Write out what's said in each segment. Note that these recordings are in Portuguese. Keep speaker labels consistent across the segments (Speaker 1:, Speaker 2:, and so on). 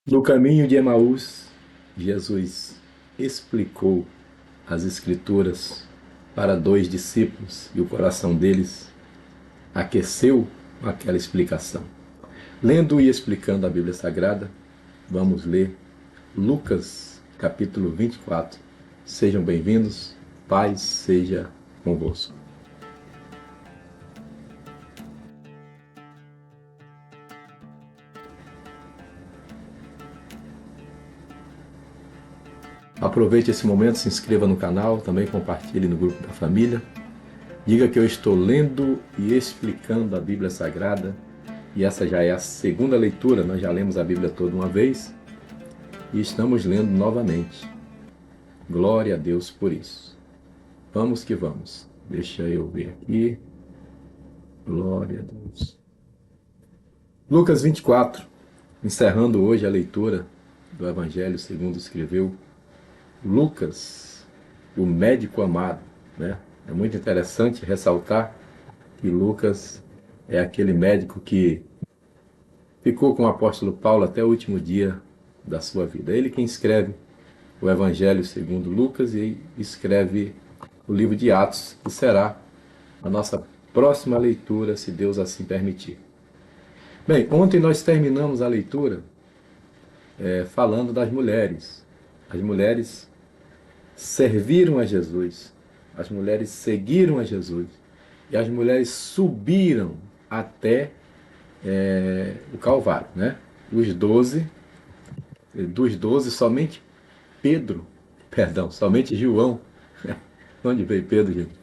Speaker 1: No caminho de Emaús, Jesus explicou as Escrituras para dois discípulos e o coração deles aqueceu com aquela explicação. Lendo e explicando a Bíblia Sagrada, vamos ler Lucas, capítulo 24. Sejam bem-vindos, paz seja convosco. Aproveite esse momento, se inscreva no canal, também compartilhe no grupo da família. Diga que eu estou lendo e explicando a Bíblia Sagrada, e essa já é a segunda leitura. Nós já lemos a Bíblia toda uma vez e estamos lendo novamente. Glória a Deus por isso. Vamos que vamos. Deixa eu ver aqui. Glória a Deus. Lucas 24, encerrando hoje a leitura do Evangelho segundo escreveu Lucas, o médico amado, né? É muito interessante ressaltar que Lucas é aquele médico que ficou com o apóstolo Paulo até o último dia da sua vida. É ele quem escreve o Evangelho segundo Lucas e escreve o livro de Atos, que será a nossa próxima leitura, se Deus assim permitir. Bem, ontem nós terminamos a leitura falando das mulheres. As mulheres serviram a Jesus, as mulheres seguiram a Jesus e as mulheres subiram até o Calvário, né? Dos 12, somente somente João, onde veio Pedro, gente?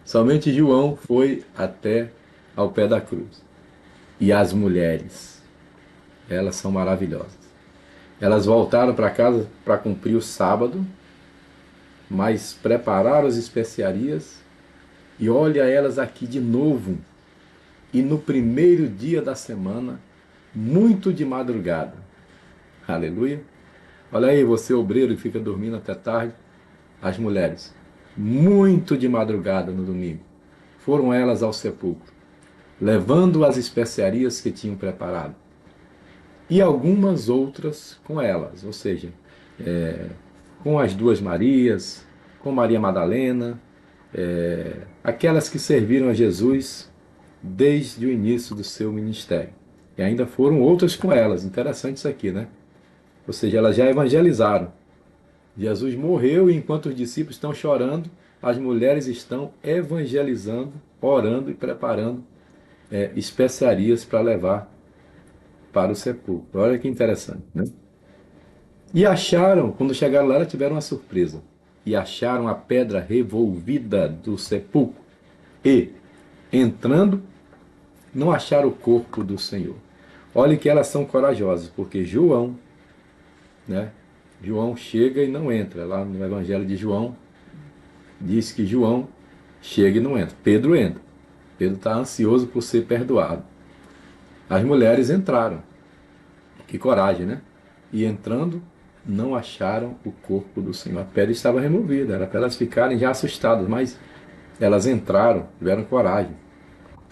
Speaker 1: Somente João foi até ao pé da cruz. E as mulheres, elas são maravilhosas. Elas voltaram para casa para cumprir o sábado, mas prepararam as especiarias e olha elas aqui de novo. E no primeiro dia da semana, muito de madrugada. Aleluia. Olha aí, você obreiro que fica dormindo até tarde, as mulheres, muito de madrugada no domingo, foram elas ao sepulcro, levando as especiarias que tinham preparado. E algumas outras com elas, ou seja, com as duas Marias, com Maria Madalena, aquelas que serviram a Jesus desde o início do seu ministério. E ainda foram outras com elas, interessante isso aqui, né? Ou seja, elas já evangelizaram. Jesus morreu e enquanto os discípulos estão chorando, as mulheres estão evangelizando, orando e preparando especiarias para levar para o sepulcro. Olha que interessante, né? E acharam, quando chegaram lá, tiveram uma surpresa. E acharam a pedra revolvida do sepulcro. E, entrando, não acharam o corpo do Senhor. Olha que elas são corajosas, porque João, né? João chega e não entra. Lá no Evangelho de João, diz que João chega e não entra. Pedro entra. Pedro está ansioso por ser perdoado. As mulheres entraram. Que coragem, né? E entrando, não acharam o corpo do Senhor. A pedra estava removida, era para elas ficarem já assustadas, mas elas entraram, tiveram coragem.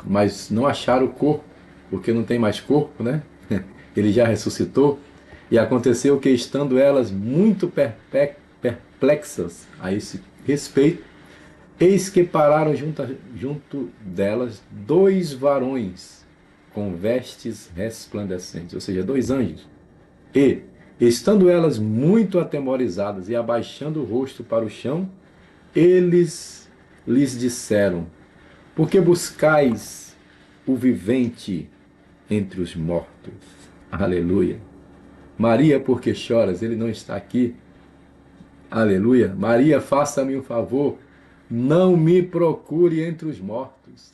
Speaker 1: Mas não acharam o corpo, porque não tem mais corpo, né? Ele já ressuscitou. E aconteceu que, estando elas muito perplexas a esse respeito, eis que pararam junto delas dois varões com vestes resplandecentes, ou seja, dois anjos. E, estando elas muito atemorizadas e abaixando o rosto para o chão, eles lhes disseram: por que buscais o vivente entre os mortos? Aleluia. Maria, por que choras? Ele não está aqui. Aleluia. Maria, faça-me um favor. Não me procure entre os mortos.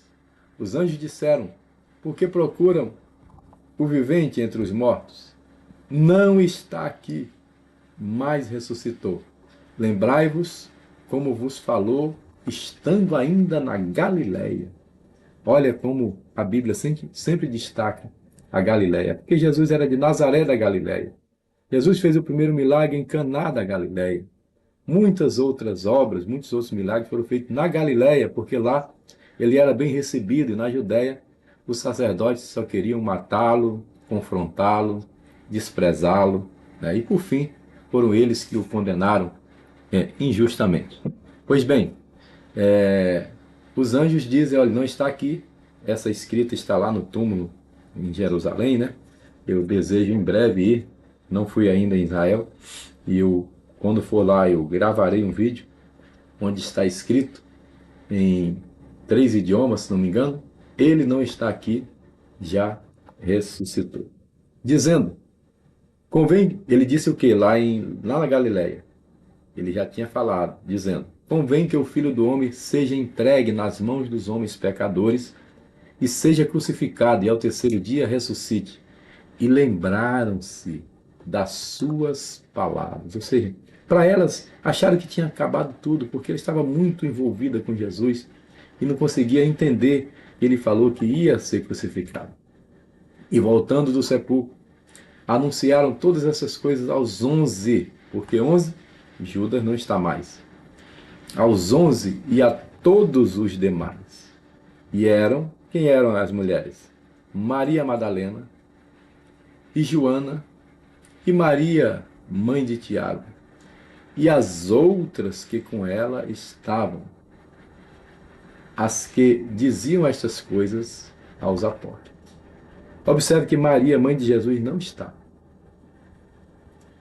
Speaker 1: Os anjos disseram: por que procuram o vivente entre os mortos? Não está aqui, mas ressuscitou. Lembrai-vos como vos falou, estando ainda na Galileia. Olha como a Bíblia sempre destaca a Galileia, porque Jesus era de Nazaré da Galileia. Jesus fez o primeiro milagre em Caná da Galileia. Muitas outras obras, muitos outros milagres foram feitos na Galileia, porque lá ele era bem recebido, e na Judéia os sacerdotes só queriam matá-lo, confrontá-lo, desprezá-lo, né? E por fim, foram eles que o condenaram injustamente. Pois bem, os anjos dizem, olha, não está aqui, essa escrita está lá no túmulo em Jerusalém, né? Eu desejo em breve ir, não fui ainda em Israel, e quando for lá eu gravarei um vídeo onde está escrito em 3 idiomas, se não me engano, ele não está aqui, já ressuscitou. Dizendo, convém, ele disse o que? Lá na Galileia, ele já tinha falado, dizendo, convém que o Filho do Homem seja entregue nas mãos dos homens pecadores e seja crucificado e ao terceiro dia ressuscite. E lembraram-se das suas palavras. Ou seja, para elas acharam que tinha acabado tudo, porque ela estava muito envolvida com Jesus e não conseguia entender que ele falou que ia ser crucificado. E voltando do sepulcro, anunciaram todas essas coisas aos 11, porque 11, Judas não está mais. Aos 11 e a todos os demais. E quem eram as mulheres? Maria Madalena e Joana e Maria, mãe de Tiago, e as outras que com ela estavam, as que diziam estas coisas aos apóstolos. Observe que Maria, mãe de Jesus, não está.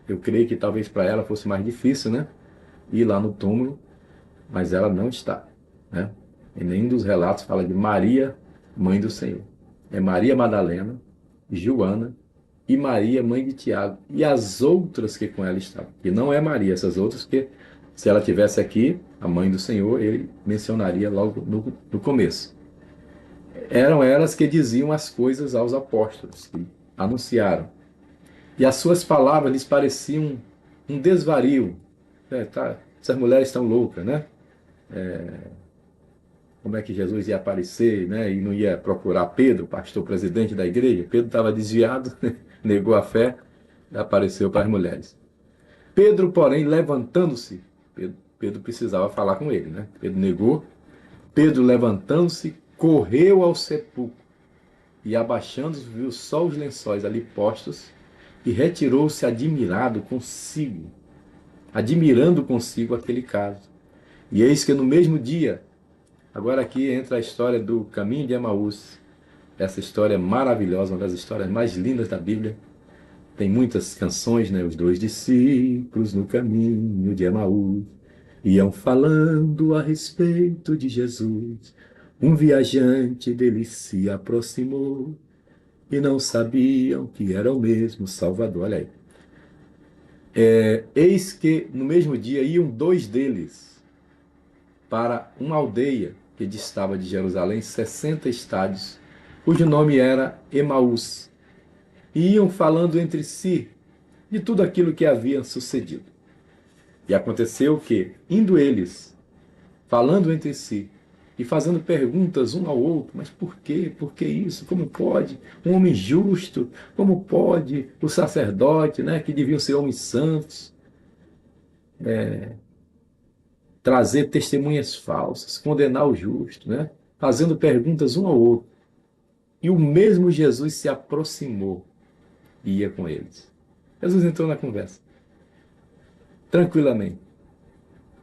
Speaker 1: Eu creio que talvez para ela fosse mais difícil, né? Ir lá no túmulo, mas ela não está, né? Em nenhum dos relatos fala de Maria, mãe do Senhor. É Maria Madalena, Joana e Maria, mãe de Tiago, e as outras que com ela estavam. E não é Maria, essas outras que, se ela tivesse aqui, a mãe do Senhor, ele mencionaria logo no começo. Eram elas que diziam as coisas aos apóstolos, que anunciaram. E as suas palavras lhes pareciam um desvario. Essas mulheres estão loucas, né? Como é que Jesus ia aparecer, né? E não ia procurar Pedro, pastor presidente da igreja. Pedro estava desviado, negou a fé, e apareceu para as mulheres. Pedro, porém, levantando-se, Pedro precisava falar com ele, né? Pedro negou. Pedro, levantando-se, correu ao sepulcro e, abaixando-se, viu só os lençóis ali postos e retirou-se admirando consigo aquele caso. E eis que no mesmo dia, agora aqui entra a história do caminho de Emaús, essa história maravilhosa, uma das histórias mais lindas da Bíblia. Tem muitas canções, né? Os dois discípulos no caminho de Emaús iam falando a respeito de Jesus. Um viajante dele se aproximou e não sabiam que era o mesmo Salvador. Olha aí. Eis que no mesmo dia iam dois deles para uma aldeia que distava de Jerusalém 60 estádios, cujo nome era Emaús. E iam falando entre si de tudo aquilo que havia sucedido. E aconteceu que, indo eles, falando entre si, e fazendo perguntas um ao outro, mas por quê? Por que isso? Como pode? Um homem justo? Como pode o sacerdote, né, que deviam ser homens santos, trazer testemunhas falsas, condenar o justo, né? Fazendo perguntas um ao outro. E o mesmo Jesus se aproximou e ia com eles. Jesus entrou na conversa, tranquilamente.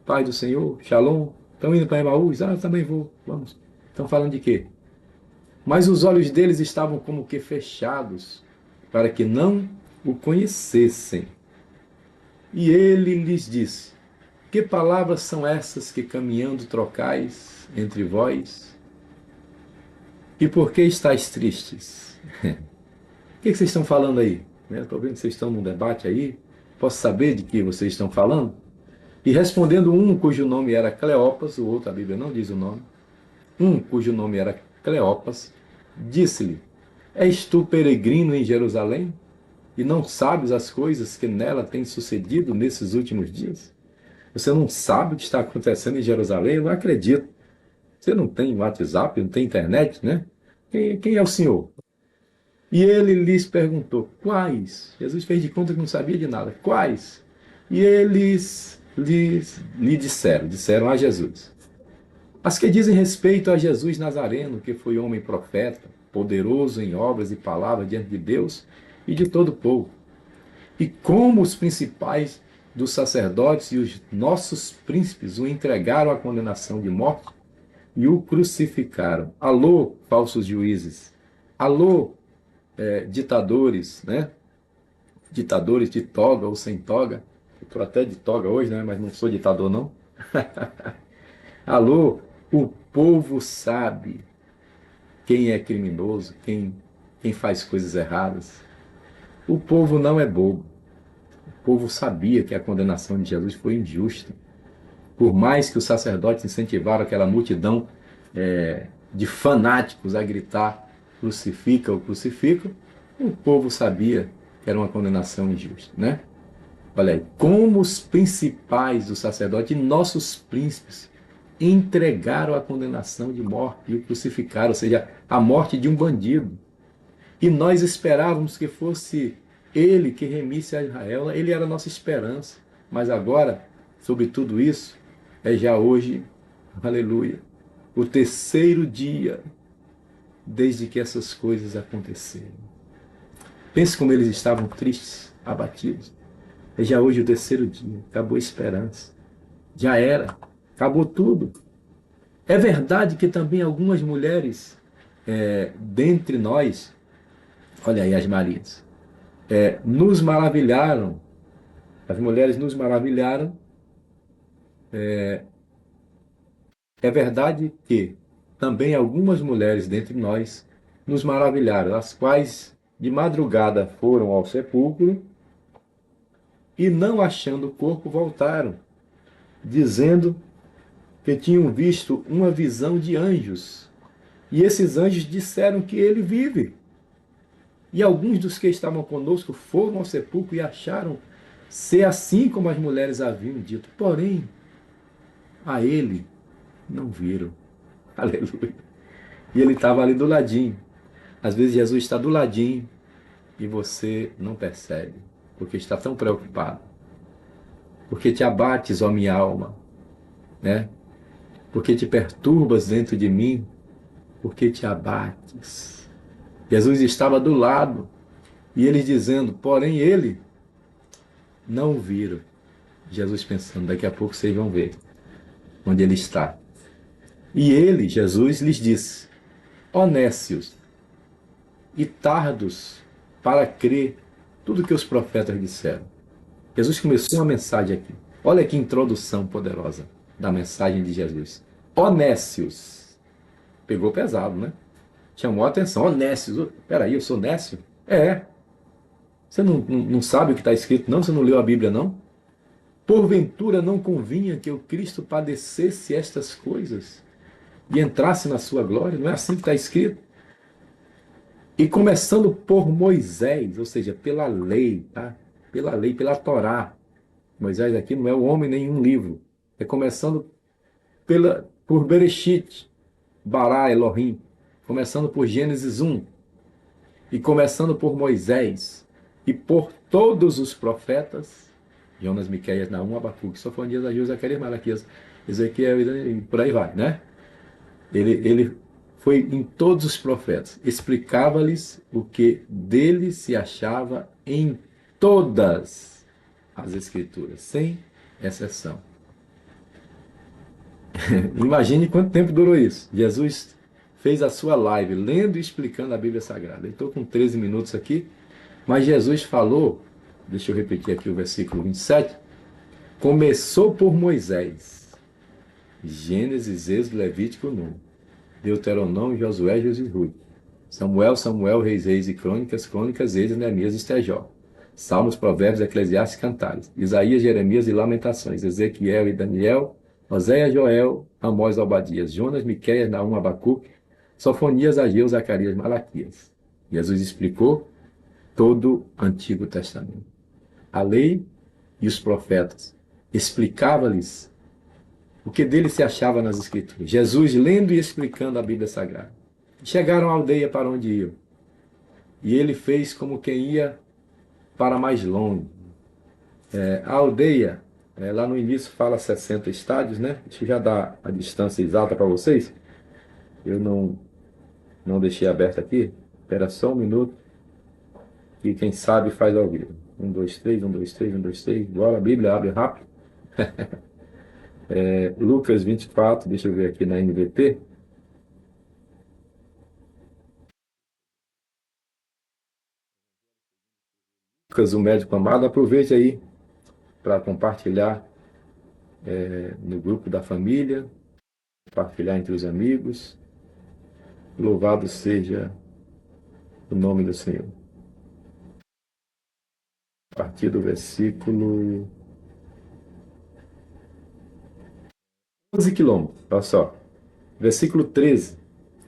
Speaker 1: Pai do Senhor, Shalom, estão indo para Emaús? Ah, também vou, vamos. Estão falando de quê? Mas os olhos deles estavam como que fechados, para que não o conhecessem. E ele lhes disse, que palavras são essas que caminhando trocais entre vós? E por que estáis tristes? O que vocês estão falando aí? Estou vendo que vocês estão num debate aí. Posso saber de que vocês estão falando? E respondendo um cujo nome era Cleopas, o outro a Bíblia não diz o nome, um cujo nome era Cleopas, disse-lhe, és tu peregrino em Jerusalém e não sabes as coisas que nela têm sucedido nesses últimos dias? Você não sabe o que está acontecendo em Jerusalém? Eu não acredito. Você não tem WhatsApp, não tem internet, né? Quem é o Senhor? E ele lhes perguntou, quais? Jesus fez de conta que não sabia de nada. Quais? E eles lhe disseram a Jesus, as que dizem respeito a Jesus Nazareno, que foi homem profeta, poderoso em obras e palavras diante de Deus e de todo o povo. E como os principais dos sacerdotes e os nossos príncipes o entregaram à condenação de morte e o crucificaram. Alô, falsos juízes. Alô, ditadores, né? Ditadores de toga ou sem toga. Eu estou até de toga hoje, né? Mas não sou ditador, não. Alô, o povo sabe quem é criminoso, quem faz coisas erradas. O povo não é bobo. O povo sabia que a condenação de Jesus foi injusta. Por mais que os sacerdotes incentivaram aquela multidão de fanáticos a gritar crucifica ou crucifica, o povo sabia que era uma condenação injusta, né? Olha aí, como os principais dos sacerdotes e nossos príncipes entregaram a condenação de morte e o crucificaram, ou seja, a morte de um bandido. E nós esperávamos que fosse ele que remisse a Israel, ele era a nossa esperança. Mas agora, sobre tudo isso, é já hoje, aleluia, o terceiro dia desde que essas coisas aconteceram. Pense como eles estavam tristes, abatidos. É já hoje o terceiro dia, acabou a esperança. Já era, acabou tudo. É verdade que também algumas mulheres dentre nós, olha aí as Marias, nos maravilharam, as mulheres nos maravilharam. É verdade que também algumas mulheres dentre nós nos maravilharam, as quais de madrugada foram ao sepulcro e, não achando o corpo, voltaram, dizendo que tinham visto uma visão de anjos. E esses anjos disseram que ele vive. E alguns dos que estavam conosco foram ao sepulcro e acharam ser assim como as mulheres haviam dito. Porém, a ele não viram. Aleluia. E ele estava ali do ladinho. Às vezes Jesus está do ladinho e você não percebe, porque está tão preocupado. Porque te abates, ó minha alma, né? Porque te perturbas dentro de mim, porque te abates. Jesus estava do lado e eles dizendo, porém ele não o viram. Jesus pensando, daqui a pouco vocês vão ver onde ele está. E ele, Jesus, lhes disse, ó nécios e tardos para crer tudo que os profetas disseram. Jesus começou uma mensagem aqui. Olha que introdução poderosa da mensagem de Jesus. Ó nécios. Pegou pesado, né? Chamou a atenção. Ó nécios. Peraí, eu sou nécio? É. Você não sabe o que está escrito, não? Você não leu a Bíblia, não? Porventura não convinha que o Cristo padecesse estas coisas e entrasse na sua glória? Não é assim que está escrito? E começando por Moisés, ou seja, pela lei, tá? Pela lei, pela Torá. Moisés aqui não é o homem nenhum livro. É começando por Bereshit, Bará, Elohim. Começando por Gênesis 1. E começando por Moisés. E por todos os profetas. Jonas, Miqueias, Naum, Abacuque, Sofonias, Ageu, Zacarias, Malaquias, Ezequiel e por aí vai, né? Ele foi em todos os profetas. Explicava-lhes o que dele se achava em todas as escrituras, sem exceção. Imagine quanto tempo durou isso. Jesus fez a sua live lendo e explicando a Bíblia Sagrada. Eu estou com 13 minutos aqui, mas Jesus falou, deixa eu repetir aqui o versículo 27, começou por Moisés, Gênesis, Êxodo, Levítico, Número, Deuteronômio, Josué, Josué, Samuel, Samuel, Reis e Crônicas, Crônicas, Êxodo, Neemias e Estejó, Salmos, Provérbios, Eclesiastes e Cantares, Isaías, Jeremias e Lamentações, Ezequiel e Daniel, Oséias, Joel, Amós, Obadias, Jonas, Miqueias, Naum, Abacuque, Sofonias, Ageu, Zacarias, Malaquias. Jesus explicou todo o Antigo Testamento. A lei e os profetas. Explicava-lhes o que dele se achava nas Escrituras. Jesus lendo e explicando a Bíblia Sagrada. Chegaram à aldeia para onde iam. E ele fez como quem ia para mais longe. A aldeia, lá no início fala 60 estádios, né? Deixa eu já dar a distância exata para vocês. Eu não deixei aberto aqui. Espera só um minuto. E quem sabe faz ao vivo. Um, dois, três, um, dois, três, um, dois, três. Bora, a Bíblia, abre rápido. Lucas 24, deixa eu ver aqui na NVT. Lucas, o médico amado, aproveite aí para compartilhar no grupo da família, compartilhar entre os amigos. Louvado seja o nome do Senhor. A partir do versículo 11 quilômetros, olha só. Versículo 13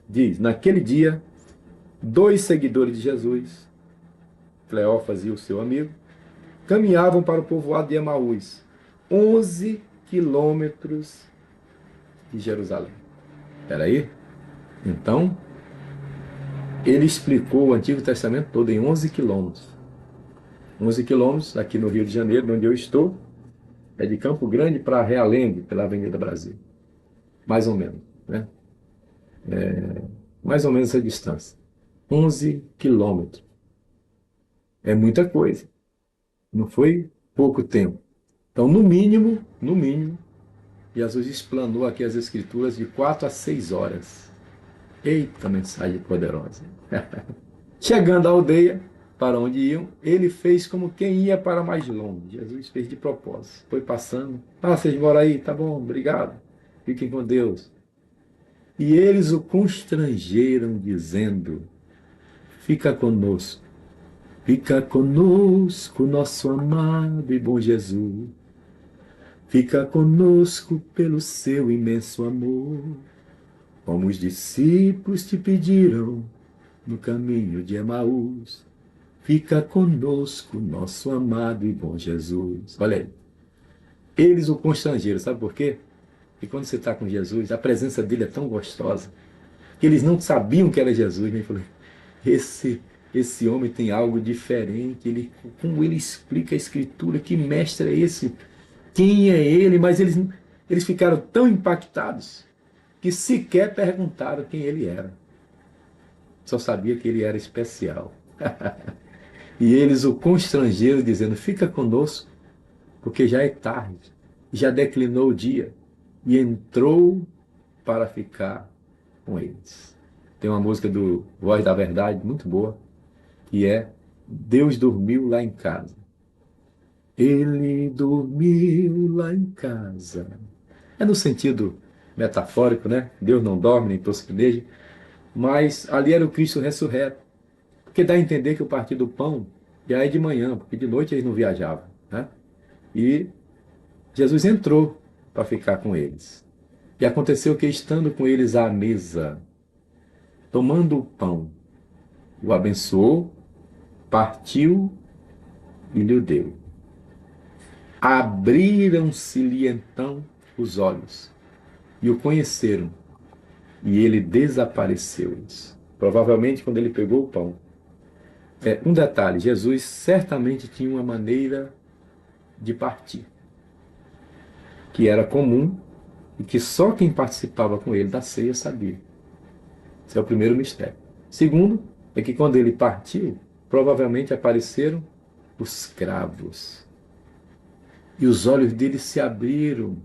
Speaker 1: diz: naquele dia, 2 seguidores de Jesus, Cleófas e o seu amigo, caminhavam para o povoado de Emaús, 11 quilômetros de Jerusalém. Espera aí. Então, ele explicou o Antigo Testamento todo em 11 quilômetros. 11 quilômetros, aqui no Rio de Janeiro, onde eu estou, é de Campo Grande para Realengo, pela Avenida Brasil. Mais ou menos, né? Mais ou menos essa distância. 11 quilômetros. É muita coisa. Não foi pouco tempo. Então, no mínimo, Jesus explanou aqui as Escrituras de 4 a 6 horas. Eita, mensagem poderosa. Chegando à aldeia, para onde iam, ele fez como quem ia para mais longe. Jesus fez de propósito. Foi passando. Ah, vocês moram aí? Tá bom, obrigado. Fiquem com Deus. E eles o constrangeram, dizendo: fica conosco, nosso amado e bom Jesus. Fica conosco pelo seu imenso amor, como os discípulos te pediram no caminho de Emaús. Fica conosco, nosso amado e bom Jesus. Olha aí. Eles o constrangeram, sabe por quê? Porque quando você está com Jesus, a presença dele é tão gostosa que eles não sabiam que era Jesus. Né? Falei, esse homem tem algo diferente. Como ele explica a Escritura, que mestre é esse? Quem é ele? Mas eles ficaram tão impactados que sequer perguntaram quem ele era. Só sabia que ele era especial. E eles o constrangeram, dizendo: fica conosco, porque já é tarde, já declinou o dia. E entrou para ficar com eles. Tem uma música do Voz da Verdade, muito boa, que é Deus dormiu lá em casa. Ele dormiu lá em casa. É no sentido metafórico, né? Deus não dorme nem tosquineja, mas ali era o Cristo ressurreto. Porque dá a entender que o partir do pão já é de manhã, porque de noite eles não viajavam, né? E Jesus entrou para ficar com eles. E aconteceu que, estando com eles à mesa, tomando o pão, o abençoou, partiu e lhe deu. Abriram-se-lhe então os olhos e o conheceram, e ele desapareceu-lhes. Provavelmente quando ele pegou o pão. Um detalhe, Jesus certamente tinha uma maneira de partir, que era comum e que só quem participava com ele da ceia sabia. Esse é o primeiro mistério. Segundo, é que quando ele partiu, provavelmente apareceram os cravos. E os olhos deles se abriram,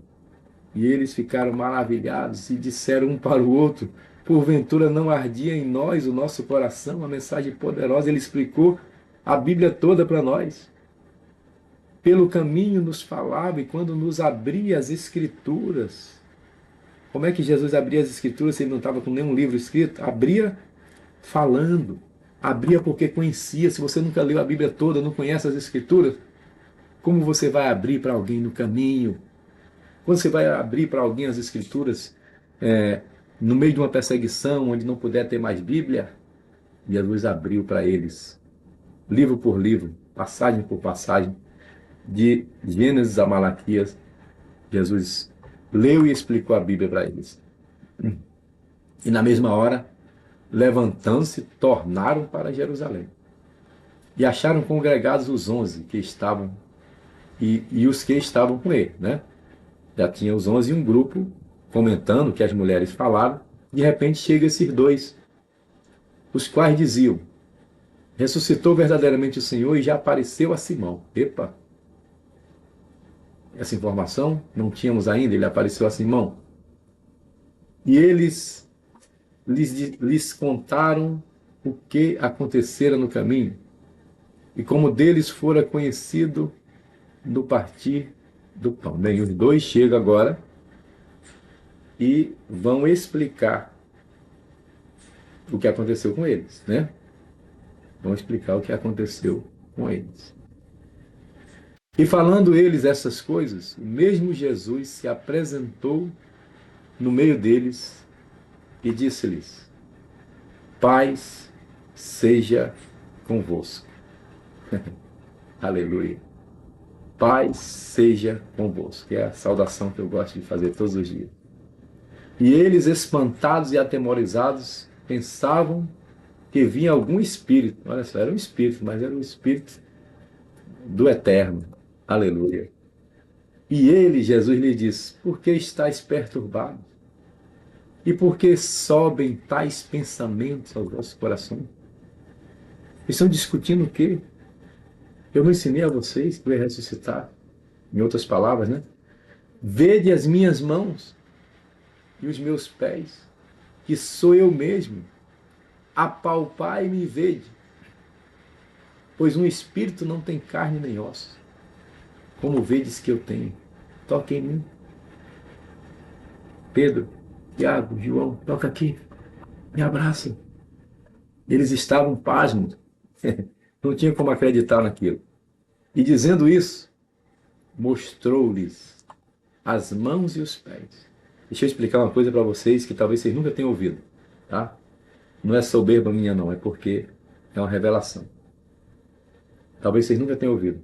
Speaker 1: e eles ficaram maravilhados e disseram um para o outro: porventura não ardia em nós o nosso coração? Uma mensagem poderosa. Ele explicou a Bíblia toda para nós. Pelo caminho nos falava, e quando nos abria as Escrituras. Como é que Jesus abria as Escrituras se ele não estava com nenhum livro escrito? Abria falando. Abria porque conhecia. Se você nunca leu a Bíblia toda, não conhece as Escrituras, como você vai abrir para alguém no caminho? Quando você vai abrir para alguém as Escrituras, no meio de uma perseguição, onde não puder ter mais Bíblia, Jesus abriu para eles, livro por livro, passagem por passagem, de Gênesis a Malaquias. Jesus leu e explicou a Bíblia para eles. E na mesma hora, levantando-se, tornaram para Jerusalém. E acharam congregados os 11 que estavam, e os que estavam com ele, né? Já tinha os 11 e um grupo comentando o que as mulheres falaram. De repente chega esses dois, os quais diziam: ressuscitou verdadeiramente o Senhor e já apareceu a Simão. Epa, essa informação não tínhamos ainda, ele apareceu a Simão. E eles lhes contaram o que acontecera no caminho e como deles fora conhecido no partir do pão. Bem, os dois chegam agora e vão explicar o que aconteceu com eles, né? Vão explicar o que aconteceu com eles. E falando eles essas coisas, o mesmo Jesus se apresentou no meio deles e disse-lhes: paz seja convosco. Aleluia. Paz seja convosco. Que é a saudação que eu gosto de fazer todos os dias. E eles, espantados e atemorizados, pensavam que vinha algum espírito. Olha só, era um espírito, mas era um espírito do eterno. Aleluia. E ele, Jesus, lhe disse: por que estáis perturbados? E por que sobem tais pensamentos aos vossos corações? Estão discutindo o quê? Eu não ensinei a vocês que eu ia ressuscitar. Em outras palavras, né? Vede as minhas mãos e os meus pés, que sou eu mesmo. Apalpai-me e vede. Pois um espírito não tem carne nem ossos, como vedes que eu tenho. Toque em mim. Pedro, Tiago, João, toca aqui. Me abraça. Eles estavam pasmos. Não tinha como acreditar naquilo. E dizendo isso, mostrou-lhes as mãos e os pés. Deixa eu explicar uma coisa para vocês que talvez vocês nunca tenham ouvido, tá? Não é soberba minha não, é porque é uma revelação. Talvez vocês nunca tenham ouvido.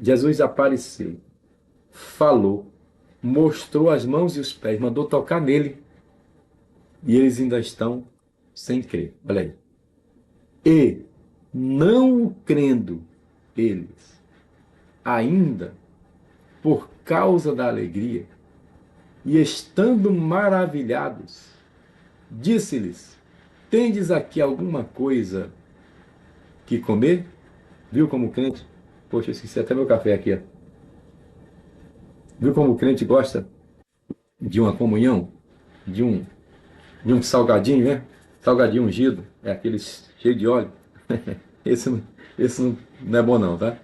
Speaker 1: Jesus apareceu, falou, mostrou as mãos e os pés, mandou tocar nele e eles ainda estão sem crer. Olha aí. E não crendo eles, ainda por causa da alegria, e estando maravilhados, disse-lhes: tendes aqui alguma coisa que comer? Viu como o crente? Poxa, eu esqueci até meu café aqui. Ó. Viu como o crente gosta de uma comunhão? De um, de um salgadinho, né? Salgadinho ungido, é aquele cheio de óleo. Esse não é bom não, tá?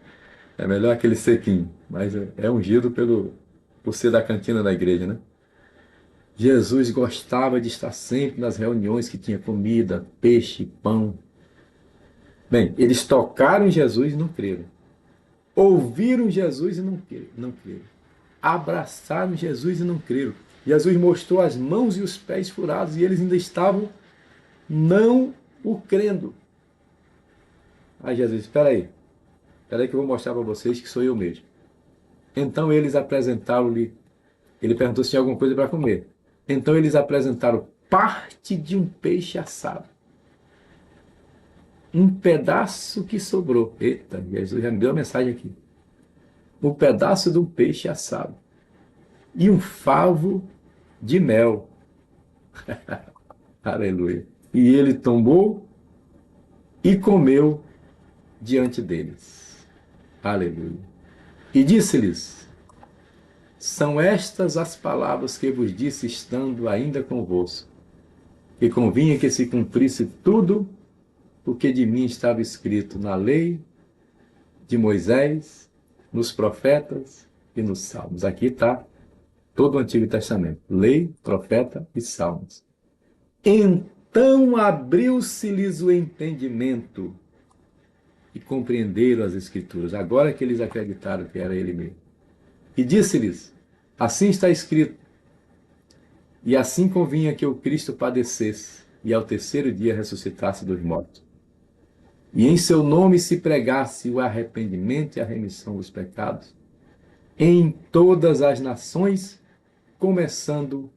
Speaker 1: É melhor aquele sequinho, mas é ungido por ser da cantina da igreja, né? Jesus gostava de estar sempre nas reuniões que tinha comida, peixe, pão. Bem, eles tocaram em Jesus e não creram. Ouviram Jesus e não creram. Abraçaram Jesus e não creram. Jesus mostrou as mãos e os pés furados e eles ainda estavam não o crendo. Aí Jesus disse: espera aí que eu vou mostrar para vocês que sou eu mesmo. Então eles apresentaram-lhe, ele perguntou se tinha alguma coisa para comer. Então eles apresentaram parte de um peixe assado. Um pedaço que sobrou. Eita, Jesus já me deu a mensagem aqui. Um pedaço de um peixe assado. E um favo de mel. Aleluia. E ele tomou e comeu diante deles. Aleluia. E disse-lhes: são estas as palavras que vos disse estando ainda convosco, que convinha que se cumprisse tudo o que de mim estava escrito na lei de Moisés, nos profetas e nos salmos. Aqui está todo o Antigo Testamento. Lei, profeta e salmos. Então abriu-se-lhes o entendimento e compreenderam as Escrituras. Agora que eles acreditaram que era ele mesmo. E disse-lhes: assim está escrito, e assim convinha que o Cristo padecesse e ao terceiro dia ressuscitasse dos mortos. E em seu nome se pregasse o arrependimento e a remissão dos pecados em todas as nações, começando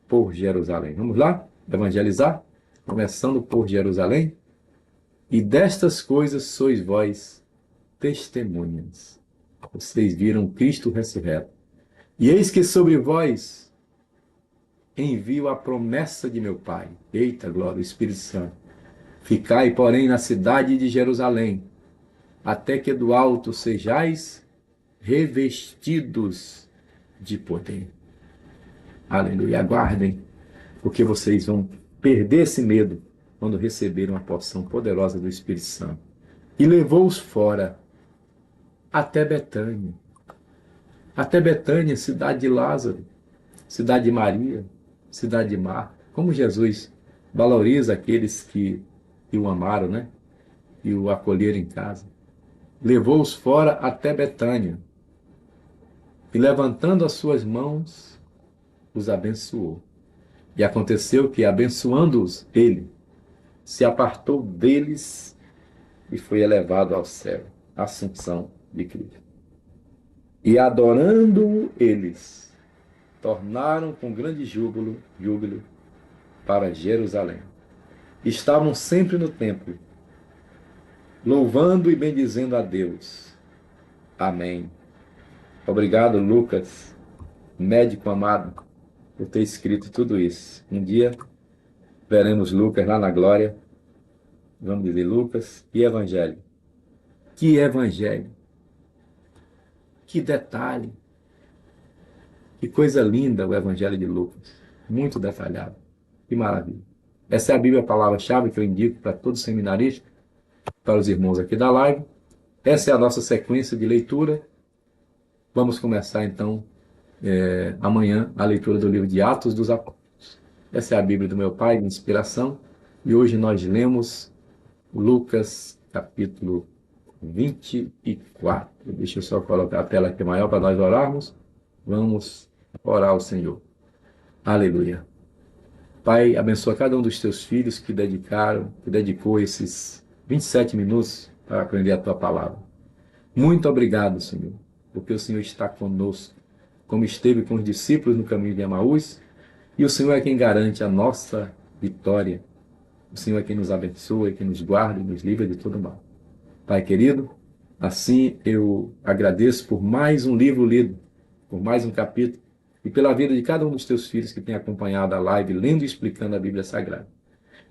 Speaker 1: por Jerusalém. Vamos lá? Evangelizar? Começando por Jerusalém. E destas coisas sois vós testemunhas. Vocês viram Cristo ressurreto. E eis que sobre vós envio a promessa de meu Pai. Eita glória, o Espírito Santo. Ficai, porém, na cidade de Jerusalém, até que do alto sejais revestidos de poder. Aleluia. Aguardem, porque vocês vão perder esse medo quando receberem uma porção poderosa do Espírito Santo. E levou-os fora até Betânia, cidade de Lázaro, cidade de Maria, cidade de Marta. Como Jesus valoriza aqueles que o amaram, né? E o acolheram em casa. Levou-os fora até Betânia e, levantando as suas mãos, os abençoou. E aconteceu que, abençoando-os, ele se apartou deles e foi elevado ao céu. Assunção de Cristo. E adorando eles, tornaram com grande júbilo para Jerusalém. Estavam sempre no templo, louvando e bendizendo a Deus. Amém. Obrigado, Lucas, médico amado, por ter escrito tudo isso. Um dia veremos Lucas lá na glória. Vamos dizer, Lucas, que evangelho. Que evangelho. Que detalhe. Que coisa linda o evangelho de Lucas. Muito detalhado. Que maravilha. Essa é a Bíblia, a palavra-chave que eu indico para todos os seminaristas, para os irmãos aqui da live. Essa é a nossa sequência de leitura. Vamos começar então amanhã a leitura do livro de Atos dos Apóstolos. Essa é a Bíblia do meu pai, de inspiração. E hoje nós lemos Lucas, capítulo 24. Deixa eu só colocar a tela aqui maior para nós orarmos. Vamos orar ao Senhor. Aleluia. Pai, abençoa cada um dos teus filhos que dedicou esses 27 minutos para aprender a tua palavra. Muito obrigado, Senhor, porque o Senhor está conosco, como esteve com os discípulos no caminho de Emaús, e o Senhor é quem garante a nossa vitória. O Senhor é quem nos abençoa, quem nos guarda e nos livra de todo mal. Pai querido, assim eu agradeço por mais um livro lido, por mais um capítulo, e pela vida de cada um dos teus filhos que tem acompanhado a live, lendo e explicando a Bíblia Sagrada.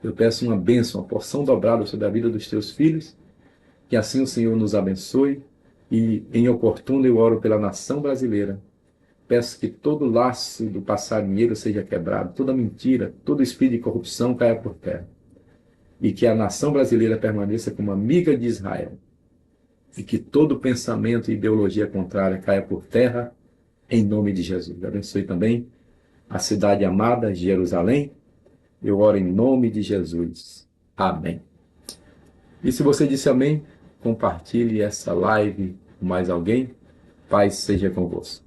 Speaker 1: Eu peço uma bênção, uma porção dobrada sobre a vida dos teus filhos, que assim o Senhor nos abençoe, e em oportuno eu oro pela nação brasileira. Peço que todo laço do passarinheiro seja quebrado, toda mentira, todo espírito de corrupção caia por terra, e que a nação brasileira permaneça como amiga de Israel, e que todo pensamento e ideologia contrária caia por terra, em nome de Jesus. Abençoe também a cidade amada, Jerusalém. Eu oro em nome de Jesus. Amém. E se você disse amém, compartilhe essa live com mais alguém. Paz seja convosco.